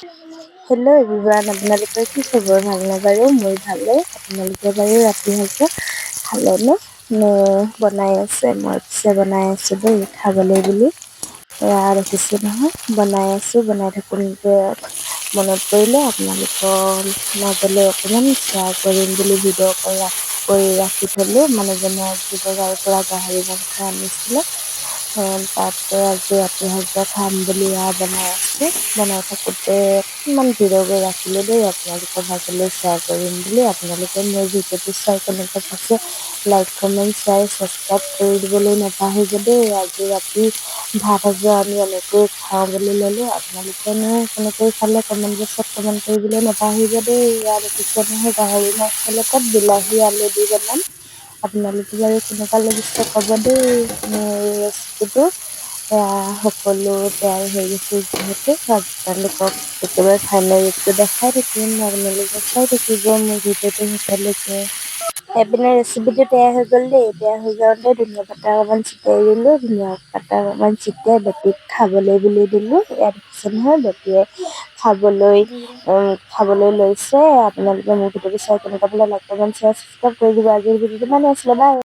Hello' everyone, আপোনালোকৰ কি খবৰ? ভালনে বাৰু? মোৰ ভালেই। আপোনালোকে বাৰু ৰাতি সাঁজত খালেনে? নে বনাই আছে? মই পিছে বনাই আছোঁ দেই, খাবলৈ বুলি। এয়া দেখিছোঁ নহয়, বনাই আছোঁ। বনাই থাকোঁতে মনত পৰিলে আপোনালোকৰ মাজলৈ অকণমান শ্বেয়াৰ কৰিম বুলি ভিডিঅ' কৰি ৰাখি থ'লোঁ। মানুহজনে আজি বজাৰৰ পৰা গাহৰি মাংস আনিছিলে। তাতে আজি ৰাতি সাঁজত খাম বুলি বনাই আছোঁ। বনাই থাকোঁতে অকণমান ভিডিঅ'বোৰ ৰাখিলোঁ দেই, আপোনালোকৰ মাজলৈ শ্বেয়াৰ কৰিম বুলি। আপোনালোকে মোৰ ভিডিঅ'টো চাই কেনেকৈ পাইছে, লাইক, কমেণ্ট, শ্বেয়াৰ, ছাবস্ক্ৰাইব কৰি দিবলৈ নাপাহৰিব দেই। আজি ৰাতি ভাত সাঁজো আমি এনেকৈ খাওঁ বুলি ল'লোঁ। আপোনালোকেনো কেনেকৈ খালে কমেণ্ট বক্সত কমেণ্ট কৰিবলৈ নাপাহৰিব দেই। ইয়াত দেখিছে নহয়, গাহৰি মাংসৰ লগত বিলাহী আলু দি বনাম। আপোনালোকে বাৰু কেনেকুৱা লাগিছে ক'ব দেই মোৰ ৰেচিপিটো। সকলো তৈয়াৰ হৈ গৈছে যিহেতু আপোনালোকক একেবাৰে ফাইনেল ৰূপটো দেখাই থাকিম। আপোনালোকে চাই থাকিব মোৰ ভিডিঅ'টো শেষলৈকে। এইপিনে ৰেচিপিটো তৈয়াৰ হৈ গ'ল দেই। তৈয়াৰ হৈ যাওঁতে ধনিয়া পাতা অকণমান ছটিয়াই দিলোঁ। ধনিয়া পাতা অকণমান ছটিয়াই বেটিক খাবলৈ বুলি দিলোঁ। ইয়াত দেখিছে নহয়, বেটিয়ে খাবলৈ লৈছে। আপোনালোকে মোৰ ভিডিঅ'টো চাই কেনেকুৱা পালে লাইক, কমেণ্ট, শ্বেয়াৰ, ছাবস্ক্ৰাইব কৰি দিব। আজিৰ ভিডিঅ'টো ইমানেই আছিলে। বাই।